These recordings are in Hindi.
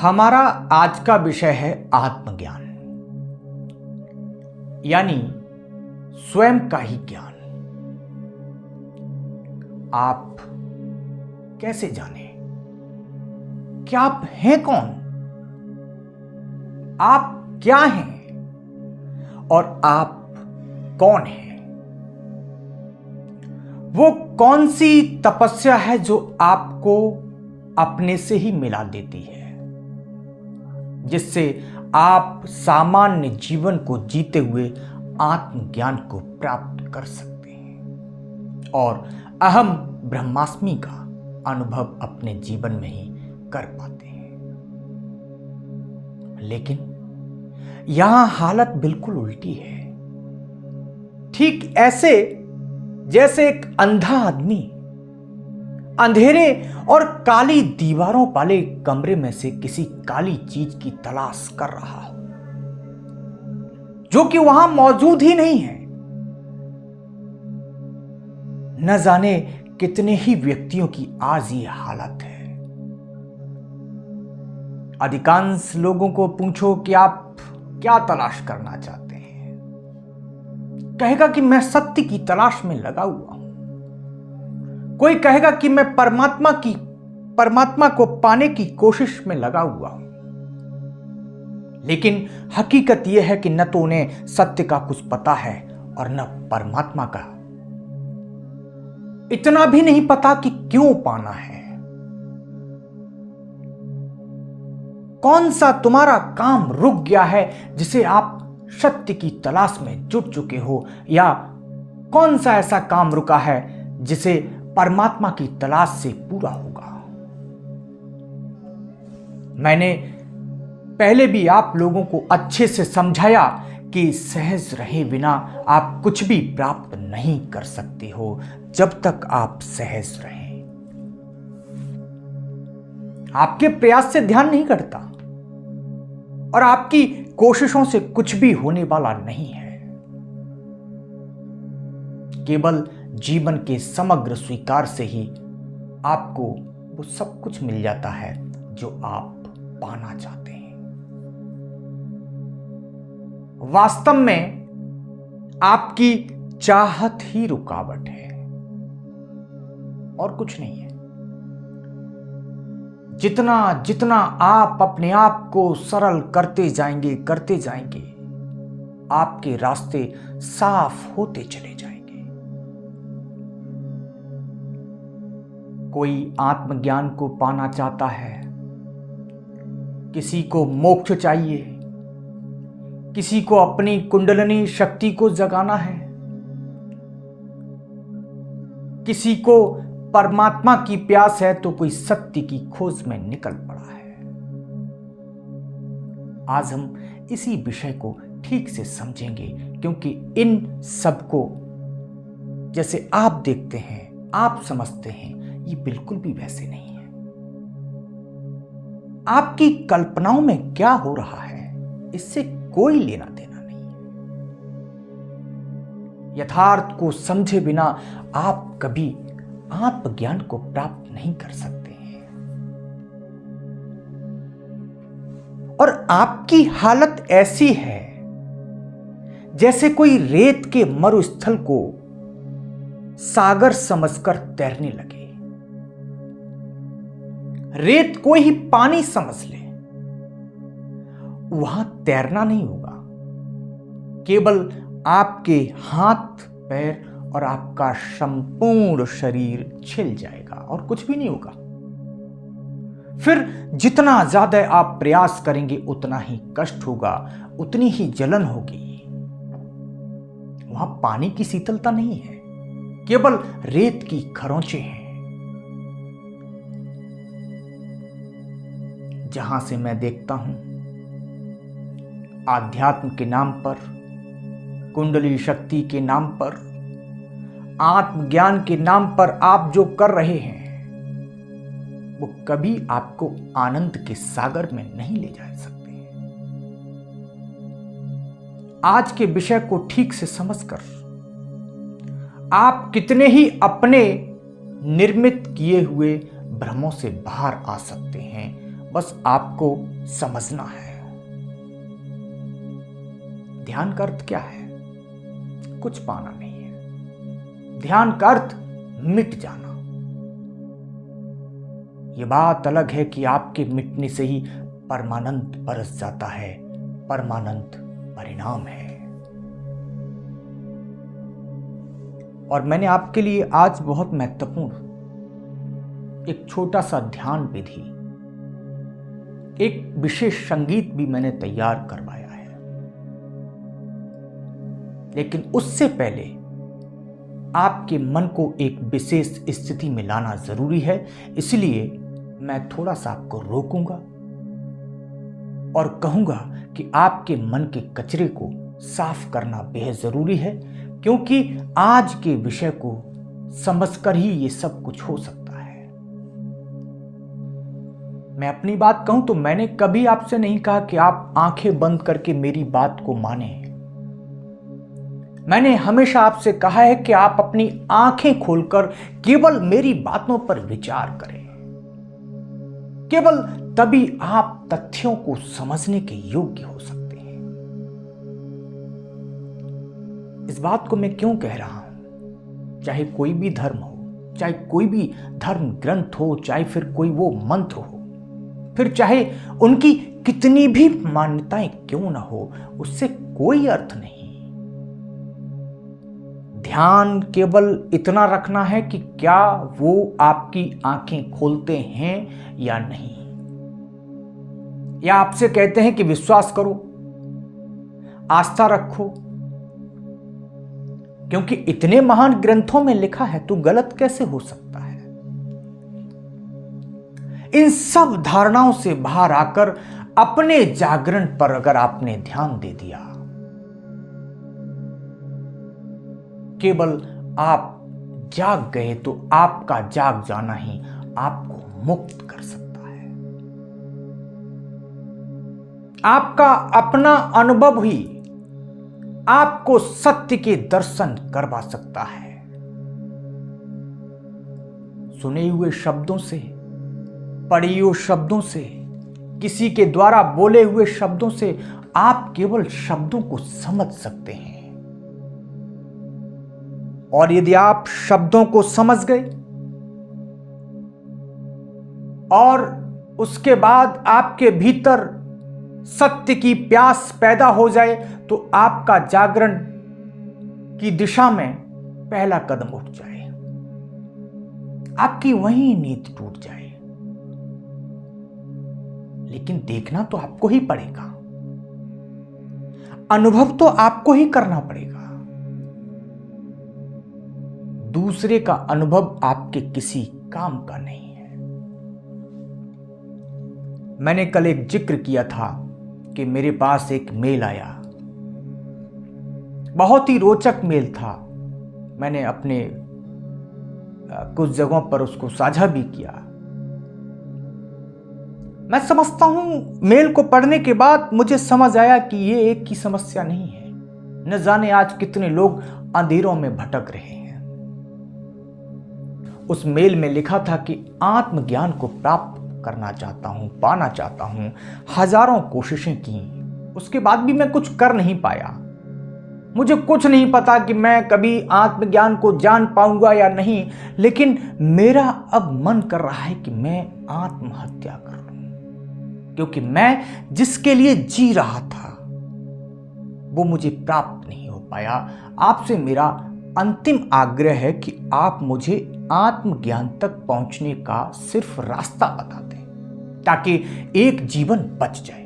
हमारा आज का विषय है आत्मज्ञान, यानी स्वयं का ही ज्ञान। आप कैसे जाने कि आप हैं कौन, आप क्या हैं और आप कौन हैं? वो कौन सी तपस्या है जो आपको अपने से ही मिला देती है, जिससे आप सामान्य जीवन को जीते हुए आत्मज्ञान को प्राप्त कर सकते हैं और अहम ब्रह्मास्मि का अनुभव अपने जीवन में ही कर पाते हैं। लेकिन यहां हालत बिल्कुल उल्टी है। ठीक ऐसे जैसे एक अंधा आदमी अंधेरे और काली दीवारों वाले कमरे में से किसी काली चीज की तलाश कर रहा हो, जो कि वहां मौजूद ही नहीं है। न जाने कितने ही व्यक्तियों की आज ये हालत है। अधिकांश लोगों को पूछो कि आप क्या तलाश करना चाहते हैं, कहेगा कि मैं सत्य की तलाश में लगा हुआ हूं। कोई कहेगा कि मैं परमात्मा को पाने की कोशिश में लगा हुआ हूं। लेकिन हकीकत यह है कि न तो उन्हें सत्य का कुछ पता है और न परमात्मा का। इतना भी नहीं पता कि क्यों पाना है। कौन सा तुम्हारा काम रुक गया है जिसे आप सत्य की तलाश में जुट चुके हो, या कौन सा ऐसा काम रुका है जिसे परमात्मा की तलाश से पूरा होगा? मैंने पहले भी आप लोगों को अच्छे से समझाया कि सहज रहे बिना आप कुछ भी प्राप्त नहीं कर सकते हो जब तक आप सहज रहें। आपके प्रयास से ध्यान नहीं करता और आपकी कोशिशों से कुछ भी होने वाला नहीं है। केवल जीवन के समग्र स्वीकार से ही आपको वो सब कुछ मिल जाता है जो आप पाना चाहते हैं। वास्तव में आपकी चाहत ही रुकावट है और कुछ नहीं है। जितना जितना आप अपने आप को सरल करते जाएंगे आपके रास्ते साफ होते चले जाएंगे। कोई आत्मज्ञान को पाना चाहता है, किसी को मोक्ष चाहिए, किसी को अपनी कुंडलिनी शक्ति को जगाना है, किसी को परमात्मा की प्यास है, तो कोई सत्य की खोज में निकल पड़ा है। आज हम इसी विषय को ठीक से समझेंगे, क्योंकि इन सबको जैसे आप देखते हैं, आप समझते हैं, ये बिल्कुल भी वैसे नहीं है। आपकी कल्पनाओं में क्या हो रहा है, इससे कोई लेना देना नहीं है। यथार्थ को समझे बिना आप कभी आत्मज्ञान को प्राप्त नहीं कर सकते हैं। और आपकी हालत ऐसी है जैसे कोई रेत के मरुस्थल को सागर समझकर तैरने लगे। रेत को ही पानी समझ ले, वहां तैरना नहीं होगा। केवल आपके हाथ पैर और आपका संपूर्ण शरीर छिल जाएगा और कुछ भी नहीं होगा। फिर जितना ज्यादा आप प्रयास करेंगे उतना ही कष्ट होगा, उतनी ही जलन होगी। वहां पानी की शीतलता नहीं है, केवल रेत की खरोंचे हैं। जहां से मैं देखता हूं, आध्यात्म के नाम पर, कुंडली शक्ति के नाम पर, आत्मज्ञान के नाम पर आप जो कर रहे हैं वो कभी आपको आनंद के सागर में नहीं ले जा सकते। आज के विषय को ठीक से समझकर आप कितने ही अपने निर्मित किए हुए भ्रमों से बाहर आ सकते हैं, बस आपको समझना है। ध्यान का अर्थ क्या है? कुछ पाना नहीं है। ध्यान का अर्थ मिट जाना। यह बात अलग है कि आपके मिटने से ही परमानंद बरस जाता है, परमानंद परिणाम है। और मैंने आपके लिए आज बहुत महत्वपूर्ण एक छोटा सा ध्यान विधि, एक विशेष संगीत भी मैंने तैयार करवाया है। लेकिन उससे पहले आपके मन को एक विशेष स्थिति में लाना जरूरी है। इसलिए मैं थोड़ा सा आपको रोकूंगा और कहूंगा कि आपके मन के कचरे को साफ करना बेहद जरूरी है, क्योंकि आज के विषय को समझकर ही ये सब कुछ हो सकता है। मैं अपनी बात कहूं तो मैंने कभी आपसे नहीं कहा कि आप आंखें बंद करके मेरी बात को माने। मैंने हमेशा आपसे कहा है कि आप अपनी आंखें खोलकर केवल मेरी बातों पर विचार करें। केवल तभी आप तथ्यों को समझने के योग्य हो सकते हैं। इस बात को मैं क्यों कह रहा हूं? चाहे कोई भी धर्म हो, चाहे कोई भी धर्म ग्रंथ हो, चाहे फिर कोई वो मंत्र हो, फिर चाहे उनकी कितनी भी मान्यताएं क्यों ना हो, उससे कोई अर्थ नहीं। ध्यान केवल इतना रखना है कि क्या वो आपकी आंखें खोलते हैं या नहीं। या आपसे कहते हैं कि विश्वास करो, आस्था रखो, क्योंकि इतने महान ग्रंथों में लिखा है तो गलत कैसे हो सकता है। इन सब धारणाओं से बाहर आकर अपने जागरण पर अगर आपने ध्यान दे दिया, केवल आप जाग गए तो आपका जाग जाना ही आपको मुक्त कर सकता है। आपका अपना अनुभव ही आपको सत्य के दर्शन करवा सकता है। सुने हुए शब्दों से, पढ़े हुए शब्दों से, किसी के द्वारा बोले हुए शब्दों से आप केवल शब्दों को समझ सकते हैं। और यदि आप शब्दों को समझ गए और उसके बाद आपके भीतर सत्य की प्यास पैदा हो जाए, तो आपका जागरण की दिशा में पहला कदम उठ जाए, आपकी वही नींद टूट जाए। लेकिन देखना तो आपको ही पड़ेगा, अनुभव तो आपको ही करना पड़ेगा। दूसरे का अनुभव आपके किसी काम का नहीं है। मैंने कल एक जिक्र किया था कि मेरे पास एक मेल आया, बहुत ही रोचक मेल था। मैंने अपने कुछ जगहों पर उसको साझा भी किया। मैं समझता हूं, मेल को पढ़ने के बाद मुझे समझ आया कि ये एक की समस्या नहीं है। न जाने आज कितने लोग अंधेरों में भटक रहे हैं। उस मेल में लिखा था कि आत्मज्ञान को प्राप्त करना चाहता हूं, पाना चाहता हूं, हजारों कोशिशें की, उसके बाद भी मैं कुछ कर नहीं पाया। मुझे कुछ नहीं पता कि मैं कभी आत्मज्ञान को जान पाऊंगा या नहीं, लेकिन मेरा अब मन कर रहा है कि मैं आत्महत्या कर लूं, क्योंकि मैं जिसके लिए जी रहा था वो मुझे प्राप्त नहीं हो पाया। आपसे मेरा अंतिम आग्रह है कि आप मुझे आत्मज्ञान तक पहुंचने का सिर्फ रास्ता बता दें, ताकि एक जीवन बच जाए।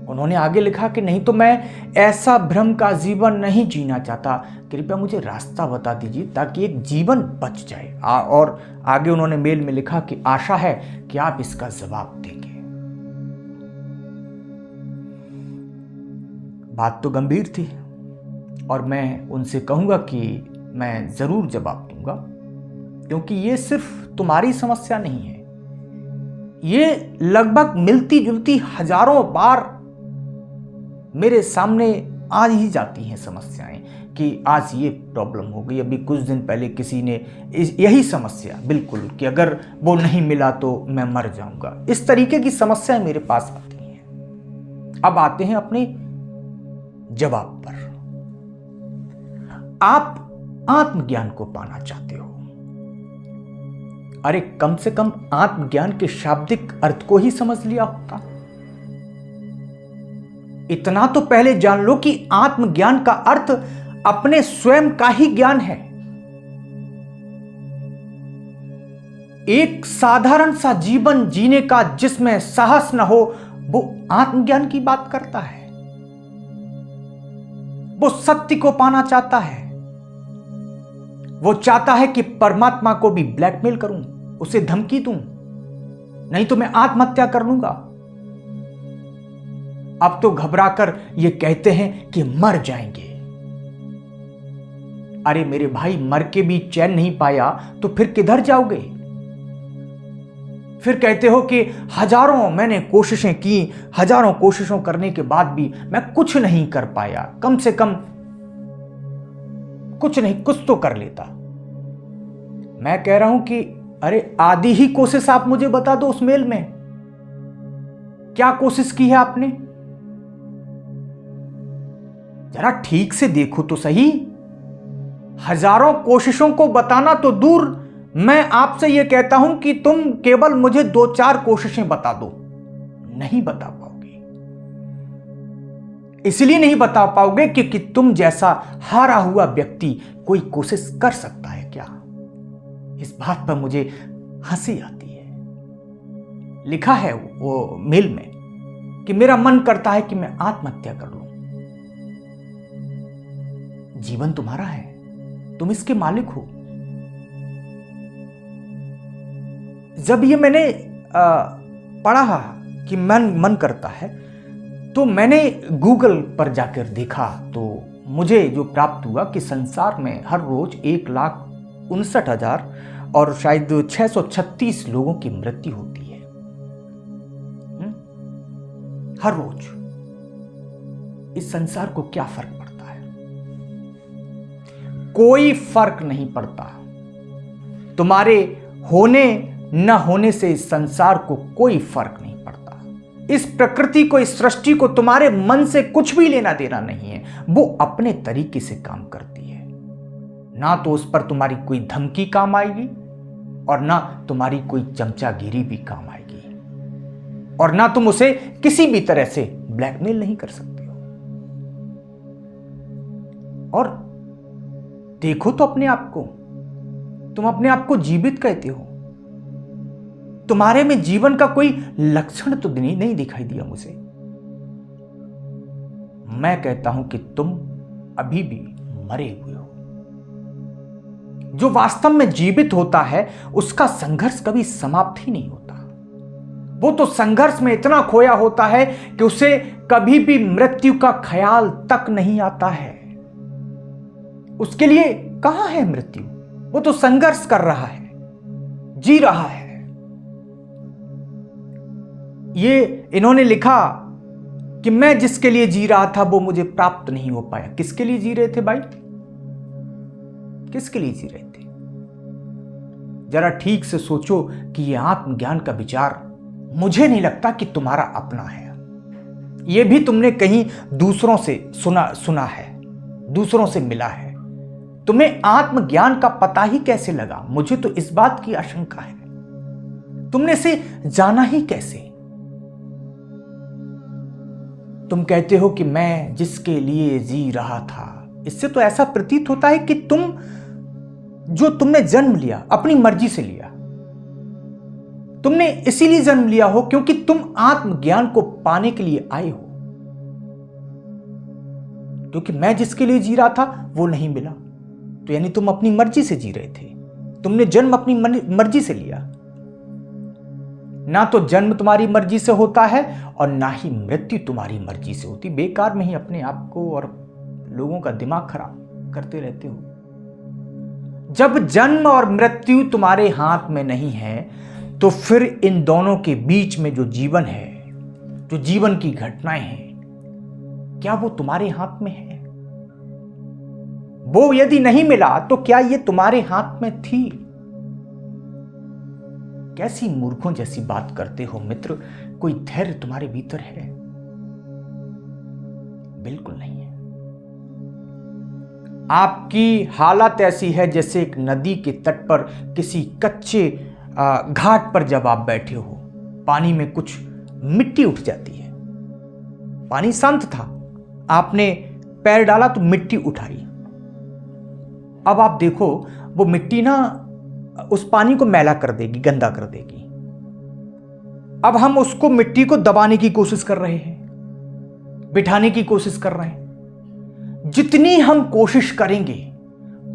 उन्होंने आगे लिखा कि नहीं तो मैं ऐसा भ्रम का जीवन नहीं जीना चाहता, कृपया मुझे रास्ता बता दीजिए ताकि एक जीवन बच जाए। और आगे उन्होंने मेल में लिखा कि आशा है कि आप इसका जवाब देंगे। बात तो गंभीर थी और मैं उनसे कहूंगा कि मैं जरूर जवाब दूंगा, क्योंकि ये सिर्फ तुम्हारी समस्या नहीं है, ये लगभग मिलती जुलती हजारों बार मेरे सामने आ ही जाती हैं समस्याएं कि आज ये प्रॉब्लम हो गई। अभी कुछ दिन पहले किसी ने यही समस्या बिल्कुल कि अगर वो नहीं मिला तो मैं मर जाऊंगा। इस तरीके की समस्याएं मेरे पास आती हैं। अब आते हैं अपने जवाब पर। आप आत्मज्ञान को पाना चाहते हो। अरे कम से कम आत्मज्ञान के शाब्दिक अर्थ को ही समझ लिया होता। इतना तो पहले जान लो कि आत्मज्ञान का अर्थ अपने स्वयं का ही ज्ञान है। एक साधारण सा जीवन जीने का जिसमें साहस न हो, वो आत्मज्ञान की बात करता है। वो सत्य को पाना चाहता है। वो चाहता है कि परमात्मा को भी ब्लैकमेल करूं, उसे धमकी दूं, नहीं तो मैं आत्महत्या कर लूंगा। अब तो घबराकर ये कहते हैं कि मर जाएंगे। अरे मेरे भाई, मर के भी चैन नहीं पाया तो फिर किधर जाओगे? फिर कहते हो कि हजारों मैंने कोशिशें की, हजारों कोशिशों करने के बाद भी मैं कुछ नहीं कर पाया। कम से कम कुछ नहीं, कुछ तो कर लेता। मैं कह रहा हूं कि अरे आधी ही कोशिश आप मुझे बता दो उस मेल में। क्या कोशिश की है आपने? जरा ठीक से देखो तो सही। हजारों कोशिशों को बताना तो दूर, मैं आपसे यह कहता हूं कि तुम केवल मुझे 2-4 कोशिशें बता दो। नहीं बता पाओगे। इसलिए नहीं बता पाओगे क्योंकि तुम जैसा हारा हुआ व्यक्ति कोई कोशिश कर सकता है क्या? इस बात पर मुझे हंसी आती है। लिखा है वो मेल में कि मेरा मन करता है कि मैं आत्महत्या कर लूं। जीवन तुम्हारा है, तुम इसके मालिक हो। जब ये मैंने पढ़ा कि मन करता है, तो मैंने गूगल पर जाकर देखा तो मुझे जो प्राप्त हुआ कि संसार में हर रोज 1,59,000 और शायद 636 लोगों की मृत्यु होती है हर रोज। इस संसार को क्या फर्क पड़ता है? कोई फर्क नहीं पड़ता। तुम्हारे होने न होने से इस संसार को कोई फर्क नहीं पड़ता। इस प्रकृति को, इस सृष्टि को तुम्हारे मन से कुछ भी लेना देना नहीं है। वो अपने तरीके से काम करती है। ना तो उस पर तुम्हारी कोई धमकी काम आएगी और ना तुम्हारी कोई चमचागिरी भी काम आएगी, और ना तुम उसे किसी भी तरह से ब्लैकमेल नहीं कर सकते हो। और देखो तो अपने आप को, तुम अपने आप को जीवित कहते हो। तुम्हारे में जीवन का कोई लक्षण तो नहीं दिखाई दिया मुझे। मैं कहता हूं कि तुम अभी भी मरे हुए हो। जो वास्तव में जीवित होता है उसका संघर्ष कभी समाप्त ही नहीं होता। वो तो संघर्ष में इतना खोया होता है कि उसे कभी भी मृत्यु का ख्याल तक नहीं आता है। उसके लिए कहां है मृत्यु? वो तो संघर्ष कर रहा है, जी रहा है। ये इन्होंने लिखा कि मैं जिसके लिए जी रहा था वो मुझे प्राप्त नहीं हो पाया। किसके लिए जी रहे थे भाई? किसके लिए जी रहे थे? जरा ठीक से सोचो कि यह आत्मज्ञान का विचार मुझे नहीं लगता कि तुम्हारा अपना है। यह भी तुमने कहीं दूसरों से सुना है, दूसरों से मिला है। तुम्हें आत्मज्ञान का पता ही कैसे लगा? मुझे तो इस बात की आशंका है। तुमने इसे जाना ही कैसे? तुम कहते हो कि मैं जिसके लिए जी रहा था। इससे तो ऐसा प्रतीत होता है कि तुमने जन्म लिया अपनी मर्जी से लिया। तुमने इसीलिए जन्म लिया हो क्योंकि तुम आत्मज्ञान को पाने के लिए आए हो। क्योंकि मैं जिसके लिए जी रहा था वो नहीं मिला, तो यानी तुम अपनी मर्जी से जी रहे थे। तुमने जन्म अपनी मर्जी से लिया। ना तो जन्म तुम्हारी मर्जी से होता है और ना ही मृत्यु तुम्हारी मर्जी से होती। बेकार में ही अपने आप को और लोगों का दिमाग खराब करते रहते हो। जब जन्म और मृत्यु तुम्हारे हाथ में नहीं है तो फिर इन दोनों के बीच में जो जीवन है, जो जीवन की घटनाएं हैं, क्या वो तुम्हारे हाथ में है? वो यदि नहीं मिला तो क्या ये तुम्हारे हाथ में थी? कैसी मूर्खों जैसी बात करते हो मित्र। कोई धैर्य तुम्हारे भीतर है? बिल्कुल नहीं है। आपकी हालत ऐसी है जैसे एक नदी के तट पर किसी कच्चे घाट पर जब आप बैठे हो, पानी में कुछ मिट्टी उठ जाती है। पानी शांत था, आपने पैर डाला तो मिट्टी उठाई। अब आप देखो वो मिट्टी ना उस पानी को मैला कर देगी, गंदा कर देगी। अब हम उसको मिट्टी को दबाने की कोशिश कर रहे हैं, बिठाने की कोशिश कर रहे हैं। जितनी हम कोशिश करेंगे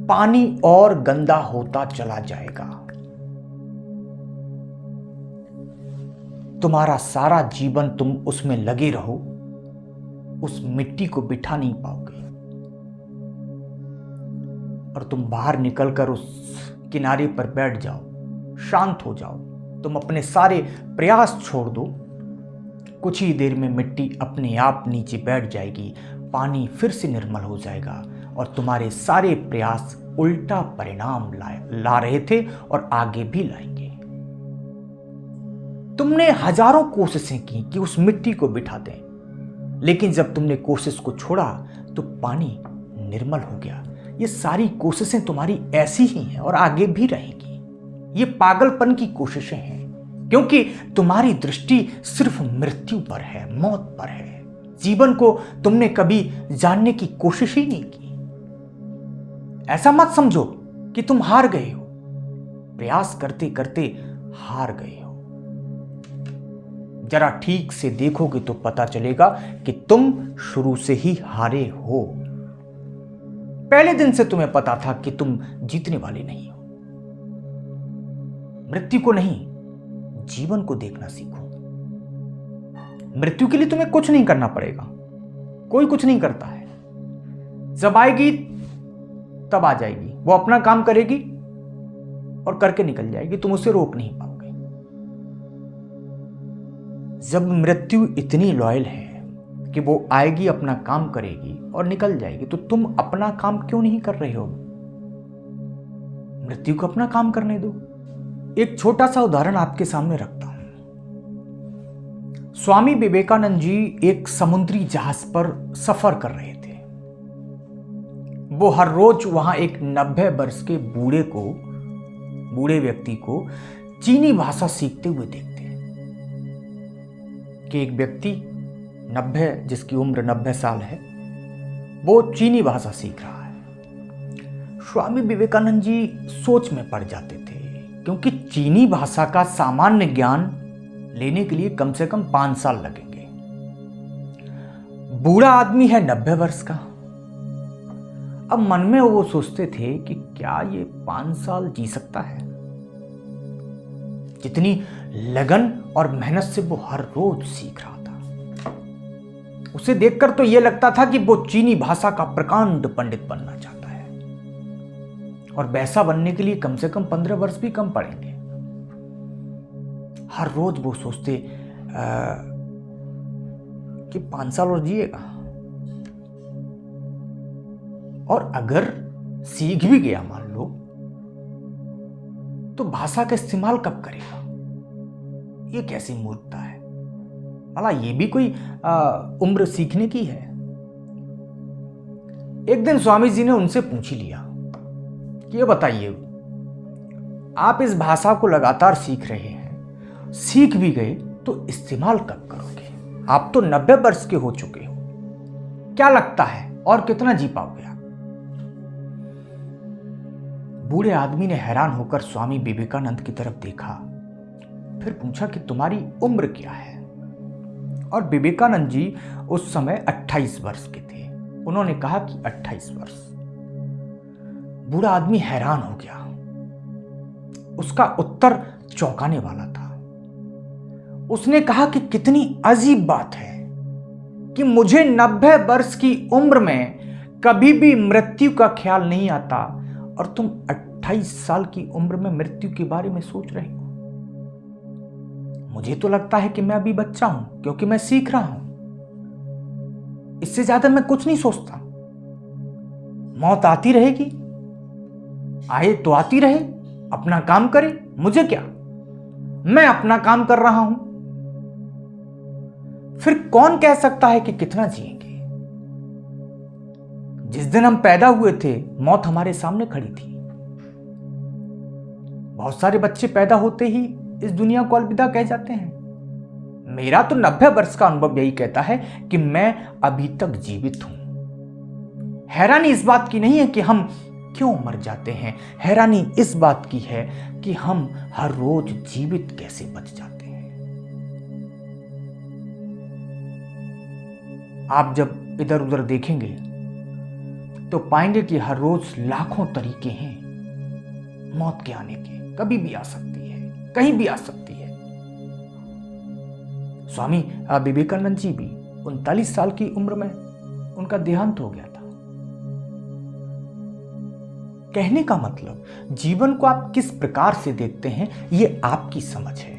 पानी और गंदा होता चला जाएगा। तुम्हारा सारा जीवन तुम उसमें लगे रहो, उस मिट्टी को बिठा नहीं पाओगे। और तुम बाहर निकलकर उस किनारे पर बैठ जाओ, शांत हो जाओ, तुम अपने सारे प्रयास छोड़ दो, कुछ ही देर में मिट्टी अपने आप नीचे बैठ जाएगी, पानी फिर से निर्मल हो जाएगा और तुम्हारे सारे प्रयास उल्टा परिणाम ला रहे थे और आगे भी लाएंगे। तुमने हजारों कोशिशें की कि उस मिट्टी को बिठा दें, लेकिन जब तुमने कोशिश को छोड़ा तो पानी निर्मल हो गया। ये सारी कोशिशें तुम्हारी ऐसी ही हैं और आगे भी रहेंगी। ये पागलपन की कोशिशें हैं, क्योंकि तुम्हारी दृष्टि सिर्फ मृत्यु पर है, मौत पर है। जीवन को तुमने कभी जानने की कोशिश ही नहीं की। ऐसा मत समझो कि तुम हार गए हो, प्रयास करते करते हार गए हो। जरा ठीक से देखोगे तो पता चलेगा कि तुम शुरू से ही हारे हो। पहले दिन से तुम्हें पता था कि तुम जीतने वाले नहीं हो। मृत्यु को नहीं, जीवन को देखना सीखो। मृत्यु के लिए तुम्हें कुछ नहीं करना पड़ेगा, कोई कुछ नहीं करता है। जब आएगी तब आ जाएगी, वो अपना काम करेगी और करके निकल जाएगी, तुम उसे रोक नहीं पाओगे। जब मृत्यु इतनी लॉयल है कि वो आएगी, अपना काम करेगी और निकल जाएगी, तो तुम अपना काम क्यों नहीं कर रहे हो? मृत्यु को अपना काम करने दो। एक छोटा सा उदाहरण आपके सामने रखता हूं। स्वामी विवेकानंद जी एक समुद्री जहाज पर सफर कर रहे थे। वो हर रोज वहां एक 90 वर्ष के बूढ़े व्यक्ति को चीनी भाषा सीखते हुए देखते कि एक व्यक्ति 90, जिसकी उम्र 90 साल है, वो चीनी भाषा सीख रहा है। स्वामी विवेकानंद जी सोच में पड़ जाते थे, क्योंकि चीनी भाषा का सामान्य ज्ञान लेने के लिए कम से कम 5 साल लगेंगे। बूढ़ा आदमी है 90 वर्ष का। अब मन में वो सोचते थे कि क्या ये 5 साल जी सकता है? जितनी लगन और मेहनत से वो हर रोज सीख रहा था, उसे देखकर तो ये लगता था कि वो चीनी भाषा का प्रकांड पंडित बनना चाहता है, और वैसा बनने के लिए कम से कम 15 वर्ष भी कम पड़ेंगे। हर रोज वो सोचते कि 5 साल और जिएगा, और अगर सीख भी गया मान लो, तो भाषा का इस्तेमाल कब करेगा? ये कैसी मूर्खता है। भला ये भी कोई उम्र सीखने की है? एक दिन स्वामी जी ने उनसे पूछ लिया कि ये बताइए, आप इस भाषा को लगातार सीख रहे हैं, सीख भी गए तो इस्तेमाल कब करोगे? आप तो 90 वर्ष के हो चुके हो, क्या लगता है और कितना जी पाओगे आप? बूढ़े आदमी ने हैरान होकर स्वामी विवेकानंद की तरफ देखा, फिर पूछा कि तुम्हारी उम्र क्या है? और विवेकानंद जी उस समय 28 वर्ष के थे। उन्होंने कहा कि 28 वर्ष। बूढ़ा आदमी हैरान हो गया। उसका उत्तर चौंकाने वाला था। उसने कहा कि कितनी अजीब बात है कि मुझे 90 वर्ष की उम्र में कभी भी मृत्यु का ख्याल नहीं आता, और तुम 28 साल की उम्र में मृत्यु के बारे में सोच रहे हो। मुझे तो लगता है कि मैं अभी बच्चा हूं, क्योंकि मैं सीख रहा हूं। इससे ज्यादा मैं कुछ नहीं सोचता। मौत आती रहेगी, आए तो आती रहे, अपना काम करे, मुझे क्या, मैं अपना काम कर रहा हूं। फिर कौन कह सकता है कि कितना जिएंगे। जिस दिन हम पैदा हुए थे मौत हमारे सामने खड़ी थी। बहुत सारे बच्चे पैदा होते ही इस दुनिया को अलविदा कह जाते हैं। मेरा तो 90 वर्ष का अनुभव यही कहता है कि मैं अभी तक जीवित हूं। हैरानी इस बात की नहीं है कि हम क्यों मर जाते हैं, हैरानी इस बात की है कि हम हर रोज जीवित कैसे बच जाते हैं। आप जब इधर उधर देखेंगे तो पाएंगे कि हर रोज लाखों तरीके हैं मौत के आने के। कभी भी आ सकती है, कहीं भी आ सकती है। स्वामी विवेकानंद जी भी 39 साल की उम्र में उनका देहांत हो गया था। कहने का मतलब जीवन को आप किस प्रकार से देखते हैं ये आपकी समझ है।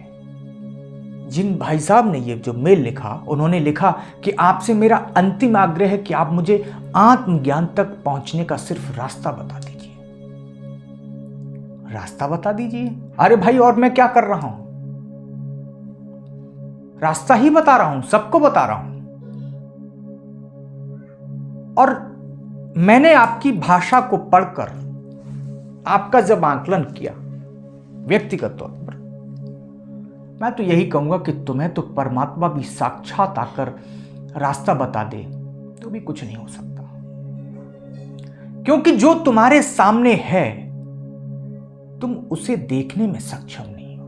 जिन भाई साहब ने ये जो मेल लिखा, उन्होंने लिखा कि आपसे मेरा अंतिम आग्रह है कि आप मुझे आत्मज्ञान तक पहुंचने का सिर्फ रास्ता बता दीजिए। रास्ता बता दीजिए? अरे भाई, और मैं क्या कर रहा हूं? रास्ता ही बता रहा हूं, सबको बता रहा हूं। और मैंने आपकी भाषा को पढ़कर आपका जब आकलन किया व्यक्तिगत तौर पर, मैं तो यही कहूंगा कि तुम्हें तो परमात्मा भी साक्षात आकर रास्ता बता दे तो भी कुछ नहीं हो सकता। क्योंकि जो तुम्हारे सामने है तुम उसे देखने में सक्षम नहीं हो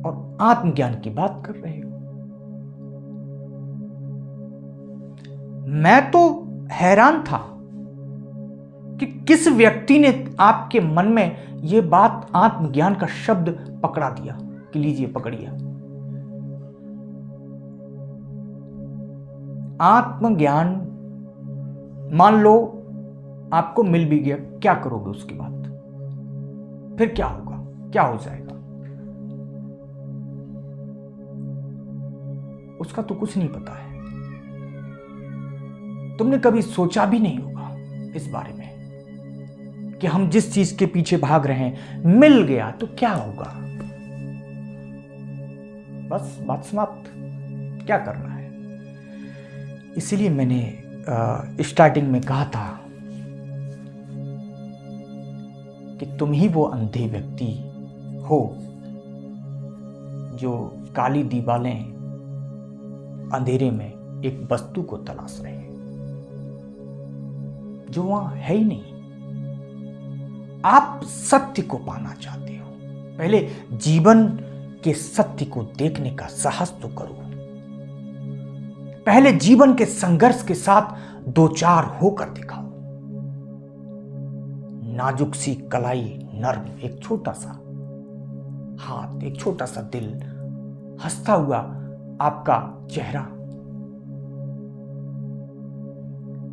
और आत्मज्ञान की बात कर रहे हो। मैं तो हैरान था कि किस व्यक्ति ने आपके मन में यह बात, आत्मज्ञान का शब्द पकड़ा दिया कि लीजिए पकड़िए। आत्मज्ञान मान लो आपको मिल भी गया, क्या करोगे उसके बाद? फिर क्या होगा, क्या हो जाएगा? उसका तो कुछ नहीं पता है। तुमने कभी सोचा भी नहीं होगा इस बारे में कि हम जिस चीज के पीछे भाग रहे हैं मिल गया तो क्या होगा। बस बात समाप्त, क्या करना है। इसीलिए मैंने स्टार्टिंग में कहा था कि तुम ही वो अंधे व्यक्ति हो जो काली दीवारें अंधेरे में एक वस्तु को तलाश रहे हैं जो वहां है ही नहीं। आप सत्य को पाना चाहते हो, पहले जीवन के सत्य को देखने का साहस तो करो। पहले जीवन के संघर्ष के साथ दो चार होकर दिखाओ। नाजुक सी कलाई, नर्म एक छोटा सा हाथ, एक छोटा सा दिल, हंसता हुआ आपका चेहरा।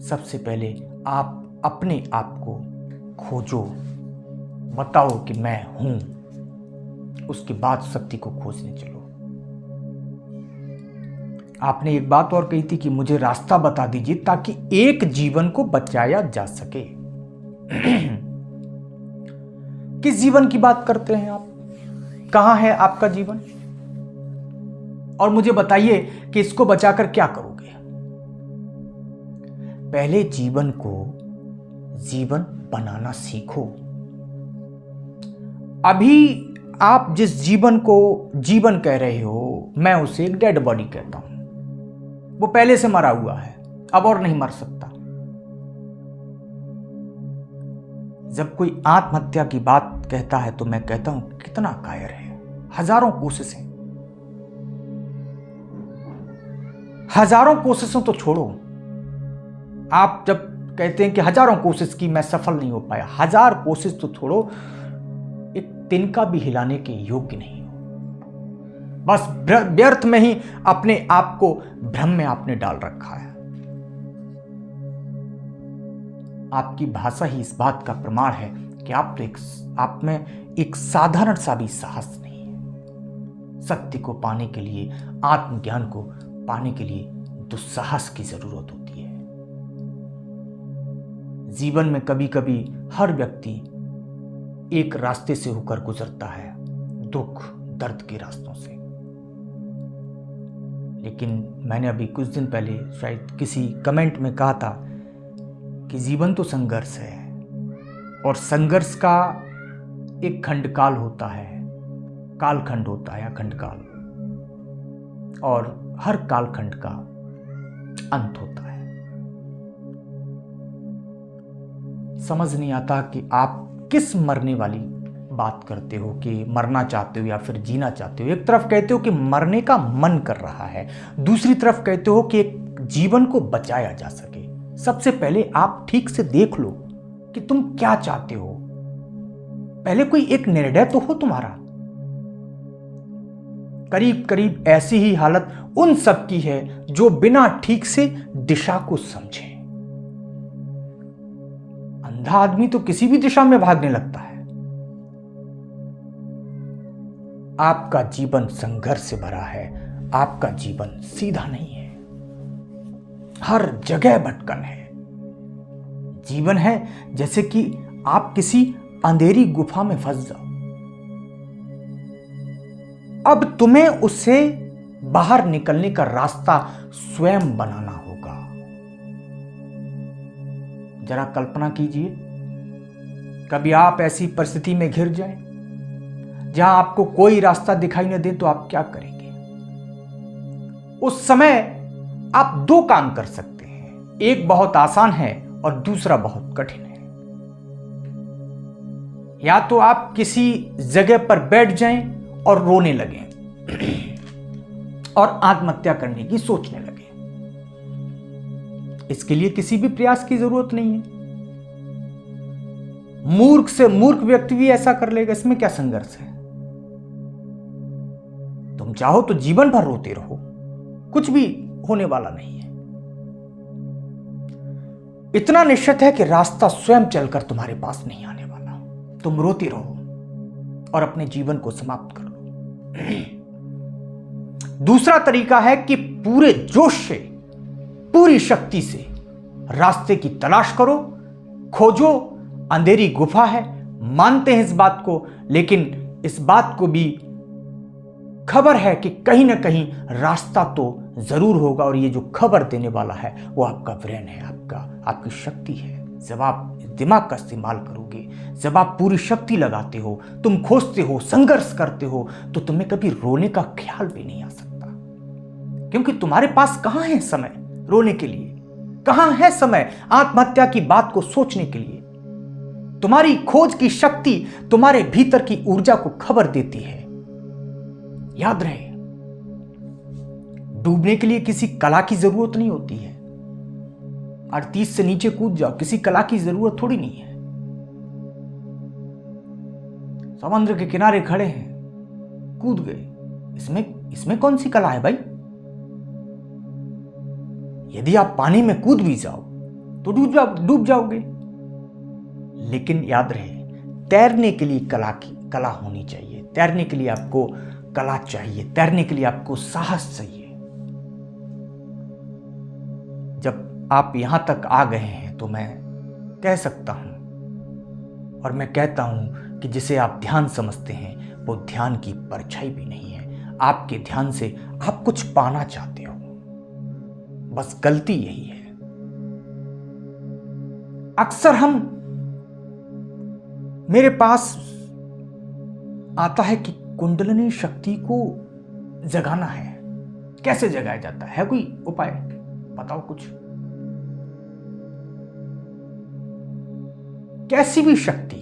सबसे पहले आप अपने आप को खोजो, बताओ कि मैं हूं। उसके बाद सत्य को खोजने चलो। आपने एक बात और कही थी कि मुझे रास्ता बता दीजिए ताकि एक जीवन को बचाया जा सके। किस जीवन की बात करते हैं आप? कहां है आपका जीवन? और मुझे बताइए कि इसको बचाकर क्या करोगे। पहले जीवन को जीवन बनाना सीखो। अभी आप जिस जीवन को जीवन कह रहे हो, मैं उसे एक डेड बॉडी कहता हूं। वो पहले से मरा हुआ है, अब और नहीं मर सकता। जब कोई आत्महत्या की बात कहता है तो मैं कहता हूं कितना कायर है। हजारों कोशिशें, हजारों कोशिशों तो छोड़ो। आप जब कहते हैं कि हजारों कोशिश की मैं सफल नहीं हो पाया, हजार कोशिश तो छोड़ो, एक तिनका भी हिलाने के योग्य नहीं हो। बस व्यर्थ में ही अपने आप को भ्रम में आपने डाल रखा है। आपकी भाषा ही इस बात का प्रमाण है कि आप में एक साधारण सा भी साहस नहीं है। सत्य को पाने के लिए, आत्मज्ञान को पाने के लिए दुस्साहस की जरूरत होती है। जीवन में कभी कभी हर व्यक्ति एक रास्ते से होकर गुजरता है, दुख दर्द के रास्तों से। लेकिन मैंने अभी कुछ दिन पहले शायद किसी कमेंट में कहा था कि जीवन तो संघर्ष है, और संघर्ष का एक खंडकाल होता है, कालखंड होता है या खंडकाल, और हर कालखंड का अंत होता है। समझ नहीं आता कि आप किस मरने वाली बात करते हो, कि मरना चाहते हो या फिर जीना चाहते हो। एक तरफ कहते हो कि मरने का मन कर रहा है, दूसरी तरफ कहते हो कि एक जीवन को बचाया जा सके। सबसे पहले आप ठीक से देख लो कि तुम क्या चाहते हो। पहले कोई एक निर्णय तो हो तुम्हारा। करीब करीब ऐसी ही हालत उन सब की है जो बिना ठीक से दिशा को समझे। अंधा आदमी तो किसी भी दिशा में भागने लगता है। आपका जीवन संघर्ष से भरा है, आपका जीवन सीधा नहीं है, हर जगह भटकन है। जीवन है जैसे कि आप किसी अंधेरी गुफा में फंस जाओ। अब तुम्हें उससे बाहर निकलने का रास्ता स्वयं बनाना होगा। जरा कल्पना कीजिए, कभी आप ऐसी परिस्थिति में घिर जाएं जहां आपको कोई रास्ता दिखाई न दे, तो आप क्या करेंगे? उस समय आप दो काम कर सकते हैं, एक बहुत आसान है और दूसरा बहुत कठिन है। या तो आप किसी जगह पर बैठ जाएं और रोने लगें और आत्महत्या करने की सोचने लगें। इसके लिए किसी भी प्रयास की जरूरत नहीं है। मूर्ख से मूर्ख व्यक्ति भी ऐसा कर लेगा, इसमें क्या संघर्ष है? तुम चाहो तो जीवन भर रोते रहो, कुछ भी होने वाला नहीं है। इतना निश्चित है कि रास्ता स्वयं चलकर तुम्हारे पास नहीं आने वाला। तुम रोते रहो और अपने जीवन को समाप्त कर लो। दूसरा तरीका है कि पूरे जोश से, पूरी शक्ति से रास्ते की तलाश करो, खोजो। अंधेरी गुफा है, मानते हैं इस बात को, लेकिन इस बात को भी खबर है कि कहीं ना कहीं रास्ता तो जरूर होगा, और ये जो खबर देने वाला है वो आपका ब्रेन है, आपकी शक्ति है। जब आप दिमाग का इस्तेमाल करोगे, जब आप पूरी शक्ति लगाते हो, तुम खोजते हो, संघर्ष करते हो, तो तुम्हें कभी रोने का ख्याल भी नहीं आ सकता। क्योंकि तुम्हारे पास कहां है समय रोने के लिए, कहां है समय आत्महत्या की बात को सोचने के लिए। तुम्हारी खोज की शक्ति तुम्हारे भीतर की ऊर्जा को खबर देती है। याद रहे, डूबने के लिए किसी कला की जरूरत नहीं होती है। 38 से नीचे कूद जाओ, किसी कला की जरूरत थोड़ी नहीं है। समुद्र के किनारे खड़े हैं, कूद गए, इसमें कौन सी कला है भाई? यदि आप पानी में कूद भी जाओ तो डूब जाओगे। लेकिन याद रहे, तैरने के लिए कला होनी चाहिए। तैरने के लिए आपको कला चाहिए, तैरने के लिए आपको साहस चाहिए। जब आप यहां तक आ गए हैं तो मैं कह सकता हूं, और मैं कहता हूं कि जिसे आप ध्यान समझते हैं वो ध्यान की परछाई भी नहीं है। आपके ध्यान से आप कुछ पाना चाहते हो, बस गलती यही है। अक्सर मेरे पास आता है कि कुंडलिनी शक्ति को जगाना है। कैसे जगाया जाता है कोई उपाय? बताओ कुछ। कैसी भी शक्ति,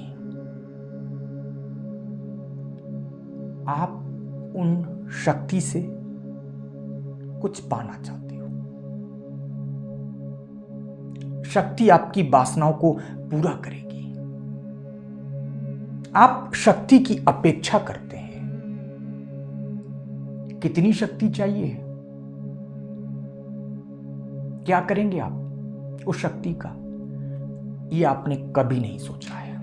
आप उन शक्ति से कुछ पाना चाहते हो। शक्ति आपकी वासनाओं को पूरा करेगी। आप शक्ति की अपेक्षा करते हैं। कितनी शक्ति चाहिए? क्या करेंगे आप उस शक्ति का? ये आपने कभी नहीं सोचा है।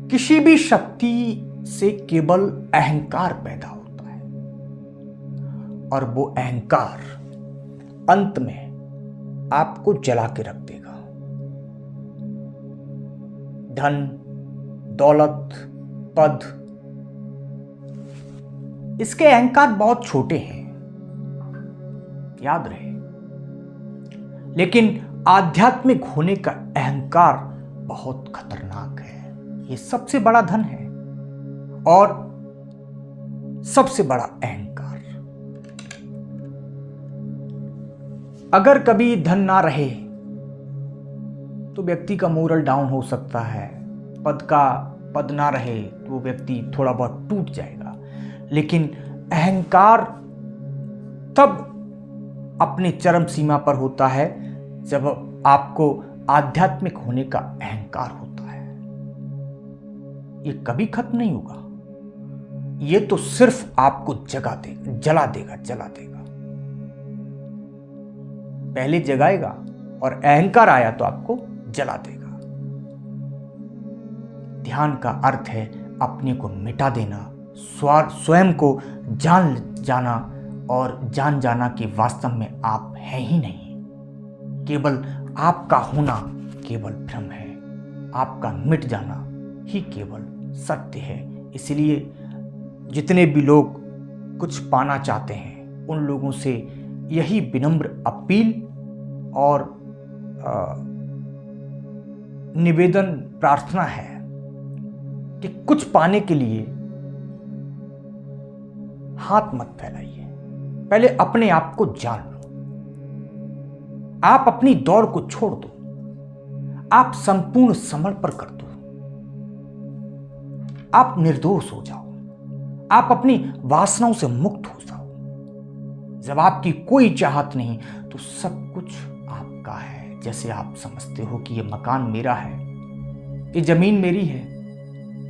किसी भी शक्ति से केवल अहंकार पैदा होता है, और वो अहंकार अंत में आपको जला के रख देगा। धन, दौलत, पद, इसके अहंकार बहुत छोटे हैं, याद रहे। लेकिन आध्यात्मिक होने का अहंकार बहुत खतरनाक है। ये सबसे बड़ा धन है और सबसे बड़ा अहंकार। अगर कभी धन ना रहे तो व्यक्ति का मोरल डाउन हो सकता है। पद ना रहे तो व्यक्ति थोड़ा बहुत टूट जाएगा। लेकिन अहंकार तब अपने चरम सीमा पर होता है जब आपको आध्यात्मिक होने का अहंकार होता है। ये कभी खत्म नहीं होगा। ये तो सिर्फ आपको जला देगा। पहले जगाएगा और अहंकार आया तो आपको जला देगा। ध्यान का अर्थ है अपने को मिटा देना, स्वयं को जान जाना और जान जाना कि वास्तव में आप हैं ही नहीं। केवल आपका होना केवल भ्रम है, आपका मिट जाना ही केवल सत्य है। इसलिए जितने भी लोग कुछ पाना चाहते हैं उन लोगों से यही विनम्र अपील और निवेदन प्रार्थना है कि कुछ पाने के लिए हाथ मत फैलाइए। पहले अपने आप को जान लो। आप अपनी दौड़ को छोड़ दो। आप संपूर्ण समर्पण कर दो। आप निर्दोष हो जाओ। आप अपनी वासनाओं से मुक्त हो जाओ। जब आपकी कोई चाहत नहीं तो सब कुछ आपका है। जैसे आप समझते हो कि ये मकान मेरा है, ये जमीन मेरी है,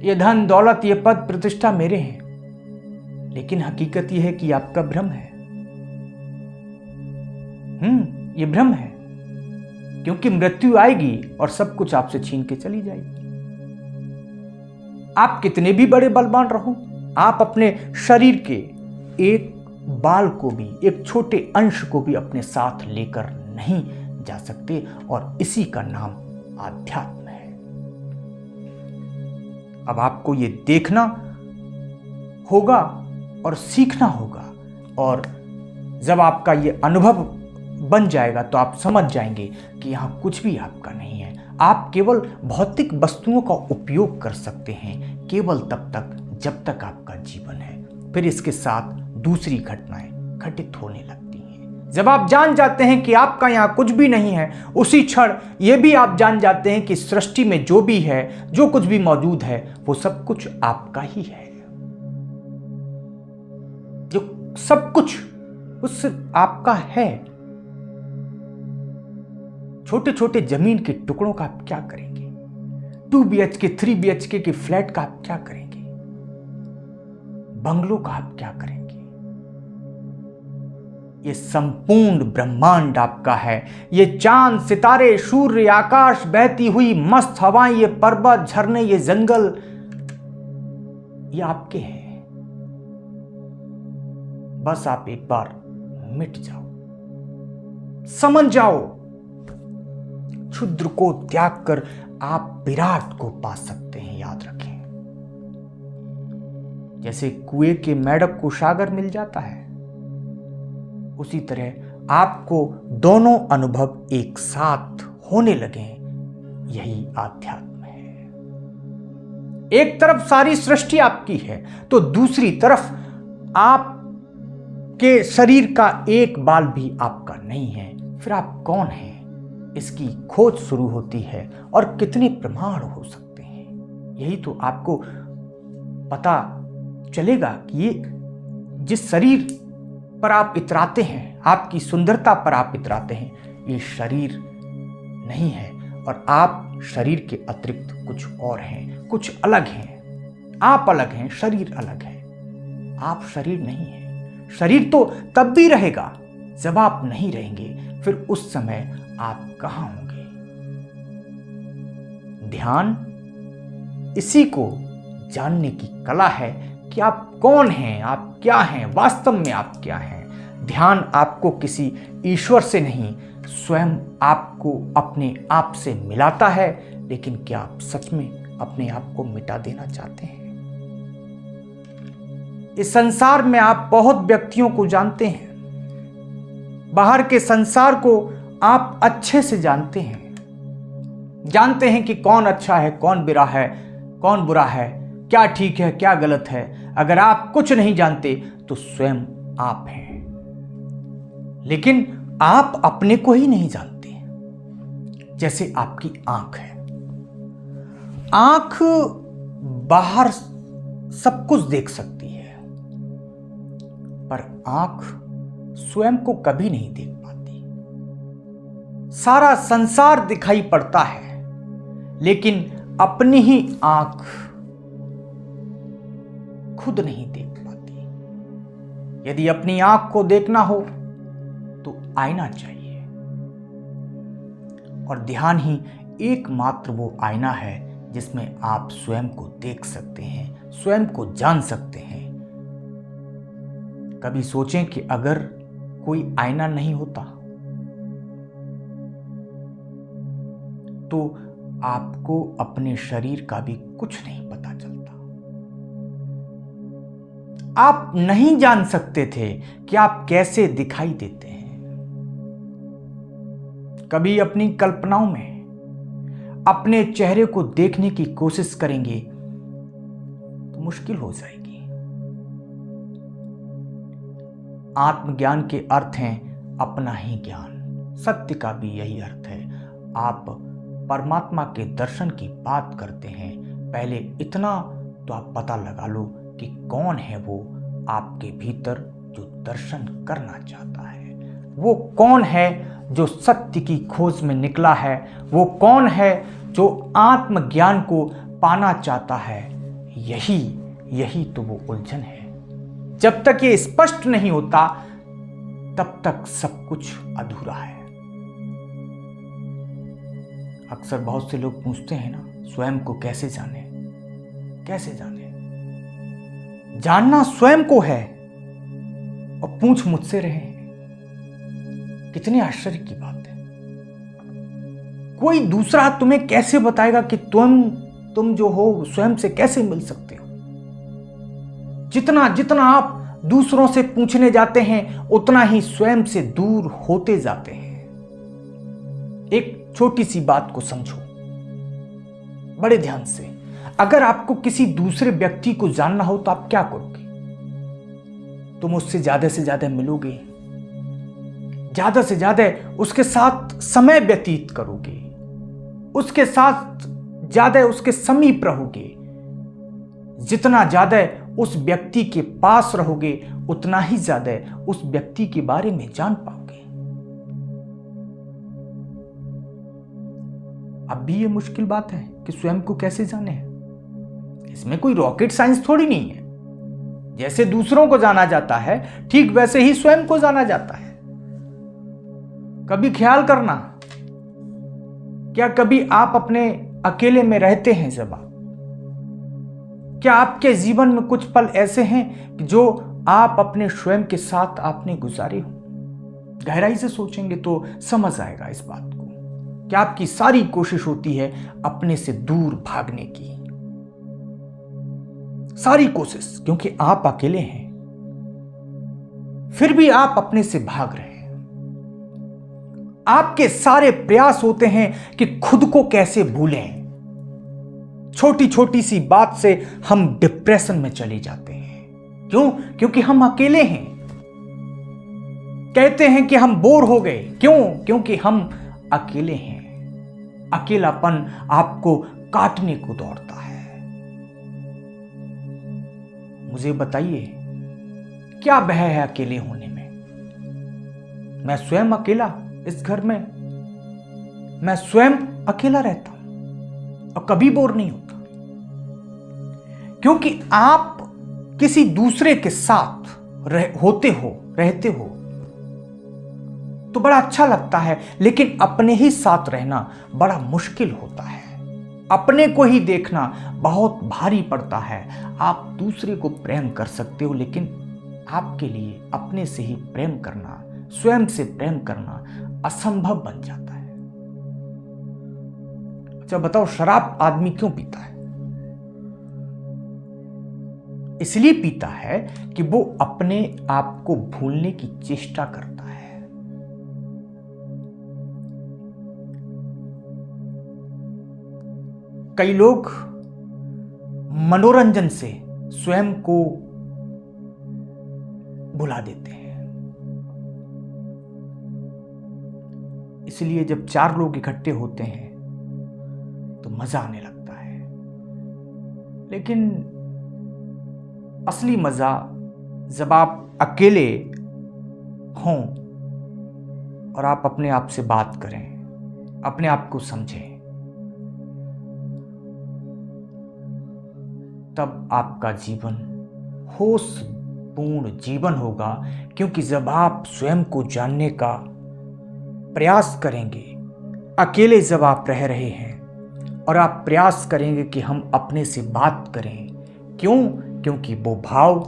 ये धन दौलत, ये पद प्रतिष्ठा मेरे हैं। लेकिन हकीकत यह है कि आपका भ्रम है। ये भ्रम है, क्योंकि मृत्यु आएगी और सब कुछ आपसे छीन के चली जाएगी। आप कितने भी बड़े बलवान रहो, आप अपने शरीर के एक बाल को भी, एक छोटे अंश को भी अपने साथ लेकर नहीं जा सकते। और इसी का नाम आध्यात्म है। अब आपको ये देखना होगा और सीखना होगा। और जब आपका ये अनुभव बन जाएगा तो आप समझ जाएंगे कि यहां कुछ भी आपका नहीं है। आप केवल भौतिक वस्तुओं का उपयोग कर सकते हैं केवल तब तक जब तक आपका जीवन है। फिर इसके साथ दूसरी घटनाएं घटित होने लगती हैं। जब आप जान जाते हैं कि आपका यहां कुछ भी नहीं है, उसी क्षण यह भी आप जान जाते हैं कि सृष्टि में जो भी है, जो कुछ भी मौजूद है, वो सब कुछ आपका ही है। जो सब कुछ उस आपका है। छोटे छोटे जमीन के टुकड़ों का आप क्या करेंगे? 2 BHK 3 BHK के फ्लैट का आप क्या करेंगे? बंगलों का आप क्या करेंगे? ये संपूर्ण ब्रह्मांड आपका है। ये चांद, सितारे, सूर्य, आकाश, बहती हुई मस्त हवाएं, ये पर्वत, झरने, ये जंगल, ये आपके हैं। बस आप एक बार मिट जाओ, समझ जाओ। क्षुद्र को त्याग कर आप विराट को पा सकते हैं, याद रखें। जैसे कुएं के मेंढक को सागर मिल जाता है, उसी तरह आपको दोनों अनुभव एक साथ होने लगे। यही आध्यात्म है। एक तरफ सारी सृष्टि आपकी है तो दूसरी तरफ आपके शरीर का एक बाल भी आपका नहीं है। फिर आप कौन हैं? इसकी खोज शुरू होती है और कितने प्रमाण हो सकते हैं, यही तो आपको पता चलेगा कि ये जिस शरीर पर आप इतराते हैं, आपकी सुंदरता पर आप इतराते हैं, ये शरीर नहीं है और आप शरीर के अतिरिक्त कुछ और हैं, कुछ अलग हैं। आप अलग हैं, शरीर अलग है। आप शरीर नहीं है। शरीर तो तब भी रहेगा जब आप नहीं रहेंगे। फिर उस समय आप कहां होंगे? ध्यान इसी को जानने की कला है कि आप कौन हैं, आप क्या हैं, वास्तव में आप क्या हैं। ध्यान आपको किसी ईश्वर से नहीं, स्वयं आपको अपने आप से मिलाता है। लेकिन क्या आप सच में अपने आप को मिटा देना चाहते हैं? इस संसार में आप बहुत व्यक्तियों को जानते हैं, बाहर के संसार को आप अच्छे से जानते हैं कि कौन अच्छा है, कौन बुरा है, कौन बुरा है, क्या ठीक है, क्या गलत है। अगर आप कुछ नहीं जानते तो स्वयं आप हैं। लेकिन आप अपने को ही नहीं जानते। जैसे आपकी आंख है, आंख बाहर सब कुछ देख सकती है, पर आंख स्वयं को कभी नहीं देख पाती। सारा संसार दिखाई पड़ता है, लेकिन अपनी ही आंख खुद नहीं देख पाती। यदि अपनी आंख को देखना हो तो आईना चाहिए, और ध्यान ही एकमात्र वो आईना है जिसमें आप स्वयं को देख सकते हैं, स्वयं को जान सकते हैं। कभी सोचें कि अगर कोई आईना नहीं होता तो आपको अपने शरीर का भी कुछ नहीं पता चलता। आप नहीं जान सकते थे कि आप कैसे दिखाई देते हैं। कभी अपनी कल्पनाओं में अपने चेहरे को देखने की कोशिश करेंगे तो मुश्किल हो जाएगी। आत्मज्ञान के अर्थ हैं अपना ही ज्ञान। सत्य का भी यही अर्थ है। आप परमात्मा के दर्शन की बात करते हैं, पहले इतना तो आप पता लगा लो कि कौन है वो आपके भीतर जो दर्शन करना चाहता है। वो कौन है जो सत्य की खोज में निकला है। वो कौन है जो आत्मज्ञान को पाना चाहता है। यही तो वो उलझन है। जब तक ये स्पष्ट नहीं होता तब तक सब कुछ अधूरा है। अक्सर बहुत से लोग पूछते हैं ना, स्वयं को कैसे जाने, कैसे जाने। जानना स्वयं को है और पूछ मुझसे रहे। कितने आश्चर्य की बात है। कोई दूसरा तुम्हें कैसे बताएगा कि तुम जो हो स्वयं से कैसे मिल सकते हो। जितना जितना आप दूसरों से पूछने जाते हैं उतना ही स्वयं से दूर होते जाते हैं। एक छोटी सी बात को समझो बड़े ध्यान से। अगर आपको किसी दूसरे व्यक्ति को जानना हो तो आप क्या करोगे? तुम उससे ज्यादा मिलोगे, ज्यादा से ज्यादा उसके साथ समय व्यतीत करोगे, उसके साथ ज्यादा उसके समीप रहोगे। जितना ज्यादा उस व्यक्ति के पास रहोगे उतना ही ज्यादा उस व्यक्ति के बारे में जान पाओगे। अब भी ये मुश्किल बात है कि स्वयं को कैसे जाने। इसमें कोई रॉकेट साइंस थोड़ी नहीं है। जैसे दूसरों को जाना जाता है ठीक वैसे ही स्वयं को जाना जाता है। कभी ख्याल करना, क्या कभी आप अपने अकेले में रहते हैं? जब आप, क्या आपके जीवन में कुछ पल ऐसे हैं जो आप अपने स्वयं के साथ आपने गुजारे हो? गहराई से सोचेंगे तो समझ आएगा इस बात को कि आपकी सारी कोशिश होती है अपने से दूर भागने की, सारी कोशिश, क्योंकि आप अकेले हैं। फिर भी आप अपने से भाग रहे हैं। आपके सारे प्रयास होते हैं कि खुद को कैसे भूलें। छोटी छोटी सी बात से हम डिप्रेशन में चले जाते हैं। क्यों? क्योंकि हम अकेले हैं। कहते हैं कि हम बोर हो गए। क्यों? क्योंकि हम अकेले हैं। अकेलापन आपको काटने को दौड़ता है। मुझे बताइए क्या भय है अकेले होने में? मैं स्वयं अकेला इस घर में, मैं स्वयं अकेला रहता हूं और कभी बोर नहीं होता, क्योंकि आप किसी दूसरे के साथ रहते हो तो बड़ा अच्छा लगता है, लेकिन अपने ही साथ रहना बड़ा मुश्किल होता है। अपने को ही देखना बहुत भारी पड़ता है। आप दूसरे को प्रेम कर सकते हो, लेकिन आपके लिए अपने से ही प्रेम करना, स्वयं से प्रेम करना असंभव बन जाता है। अच्छा बताओ, शराब आदमी क्यों पीता है? इसलिए पीता है कि वो अपने आप को भूलने की चेष्टा करता है। कई लोग मनोरंजन से स्वयं को भुला देते हैं। इसलिए जब 4 लोग इकट्ठे होते हैं तो मजा आने लगता है, लेकिन असली मजा जब आप अकेले हों और आप अपने आप से बात करें, अपने आप को समझें, तब आपका जीवन होशपूर्ण जीवन होगा। क्योंकि जब आप स्वयं को जानने का प्रयास करेंगे, अकेले जब आप रह रहे हैं और आप प्रयास करेंगे कि हम अपने से बात करें, क्यों? क्योंकि वो भाव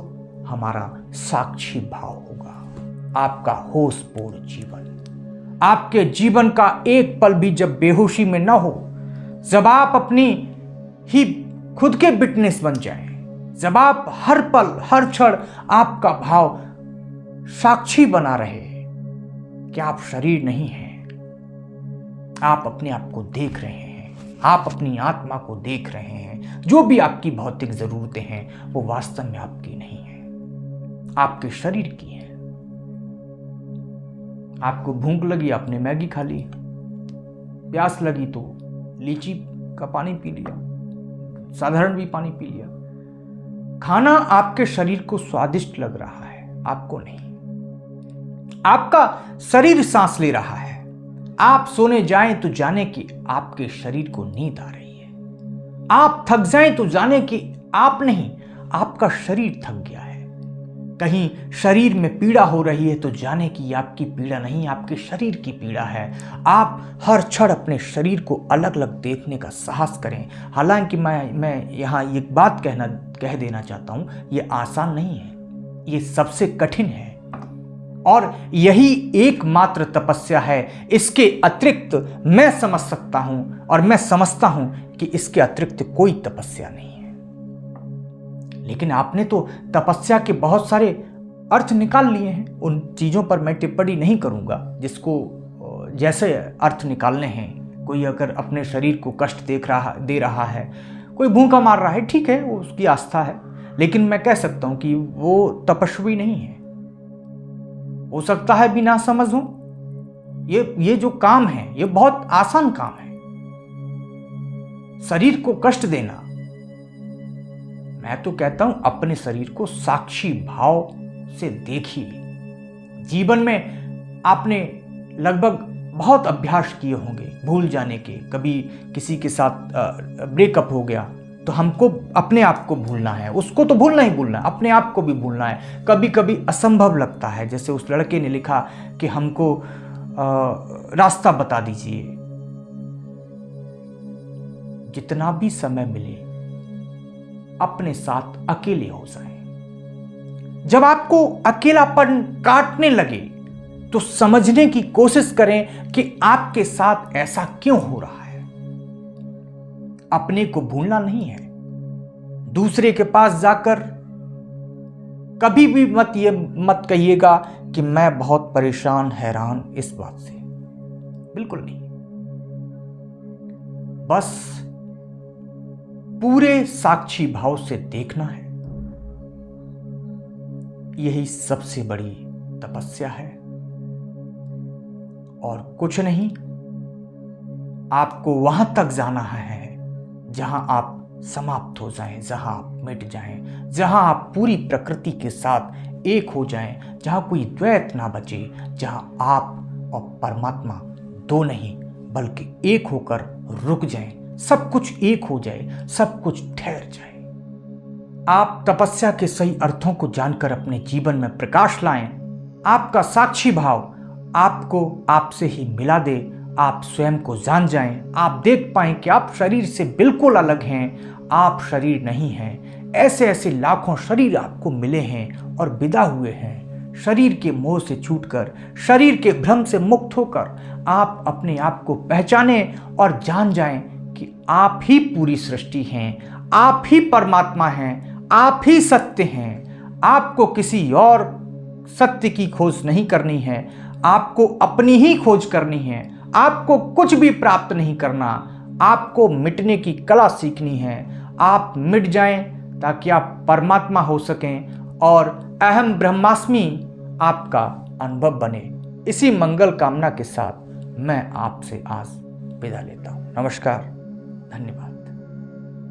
हमारा साक्षी भाव होगा। आपका होशपूर्ण जीवन, आपके जीवन का एक पल भी जब बेहोशी में ना हो, जब आप अपनी ही खुद के विटनेस बन जाएं, जब आप हर पल हर क्षण आपका भाव साक्षी बना रहे कि आप शरीर नहीं हैं, आप अपने आप को देख रहे हैं, आप अपनी आत्मा को देख रहे हैं। जो भी आपकी भौतिक जरूरतें हैं वो वास्तव में आपकी नहीं है, आपके शरीर की है। आपको भूख लगी, आपने मैगी खा ली, प्यास लगी तो लीची का पानी पी लिया, साधारण भी पानी पी लिया। खाना आपके शरीर को स्वादिष्ट लग रहा है, आपको नहीं। आपका शरीर सांस ले रहा है। आप सोने जाएं तो जाने कि आपके शरीर को नींद आ रही है। आप थक जाएं तो जाने कि आप नहीं, आपका शरीर थक गया है। कहीं शरीर में पीड़ा हो रही है तो जाने कि आपकी पीड़ा नहीं, आपके शरीर की पीड़ा है। आप हर क्षण अपने शरीर को अलग अलग देखने का साहस करें। हालांकि मैं यहाँ एक बात कह देना चाहता हूँ, ये आसान नहीं है, ये सबसे कठिन है और यही एकमात्र तपस्या है। इसके अतिरिक्त मैं समझ सकता हूं और मैं समझता हूं कि इसके अतिरिक्त कोई तपस्या नहीं है। लेकिन आपने तो तपस्या के बहुत सारे अर्थ निकाल लिए हैं। उन चीजों पर मैं टिप्पणी नहीं करूंगा जिसको जैसे अर्थ निकालने हैं। कोई अगर अपने शरीर को कष्ट दे रहा है, कोई भूखा मार रहा है, ठीक है, वो उसकी आस्था है। लेकिन मैं कह सकता हूं कि वो तपस्वी नहीं है। हो सकता है भी ना समझ हो। ये जो काम है ये बहुत आसान काम है। शरीर को कष्ट देना, मैं तो कहता हूं अपने शरीर को साक्षी भाव से देखिए। जीवन में आपने लगभग बहुत अभ्यास किए होंगे भूल जाने के। कभी किसी के साथ ब्रेकअप हो गया तो हमको अपने आप को भूलना है, उसको तो भूलना ही भूलना है, अपने आप को भी भूलना है। कभी कभी असंभव लगता है, जैसे उस लड़के ने लिखा कि हमको रास्ता बता दीजिए। जितना भी समय मिले अपने साथ अकेले हो जाएं। जब आपको अकेलापन काटने लगे तो समझने की कोशिश करें कि आपके साथ ऐसा क्यों हो रहा है। अपने को भूलना नहीं है। दूसरे के पास जाकर कभी भी मत कहिएगा कि मैं बहुत परेशान हैरान इस बात से, बिल्कुल नहीं। बस पूरे साक्षी भाव से देखना है। यही सबसे बड़ी तपस्या है और कुछ नहीं। आपको वहां तक जाना है जहां आप समाप्त हो जाएं, जहां आप मिट जाएं, जहां आप पूरी प्रकृति के साथ एक हो जाएं, जहां कोई द्वैत ना बचे, जहां आप और परमात्मा दो नहीं बल्कि एक होकर रुक जाएं, सब कुछ एक हो जाए, सब कुछ ठहर जाए। आप तपस्या के सही अर्थों को जानकर अपने जीवन में प्रकाश लाएं। आपका साक्षी भाव आपको आपसे ही मिला दे। आप स्वयं को जान जाएं। आप देख पाएं कि आप शरीर से बिल्कुल अलग हैं, आप शरीर नहीं हैं। ऐसे ऐसे लाखों शरीर आपको मिले हैं और विदा हुए हैं। शरीर के मोह से छूटकर, शरीर के भ्रम से मुक्त होकर आप अपने आप को पहचाने और जान जाएं कि आप ही पूरी सृष्टि हैं, आप ही परमात्मा हैं, आप ही सत्य हैं। आपको किसी और सत्य की खोज नहीं करनी है, आपको अपनी ही खोज करनी है। आपको कुछ भी प्राप्त नहीं करना, आपको मिटने की कला सीखनी है। आप मिट जाएं ताकि आप परमात्मा हो सकें और अहम ब्रह्मास्मि आपका अनुभव बने। इसी मंगल कामना के साथ मैं आपसे आज विदा लेता हूं। नमस्कार, धन्यवाद।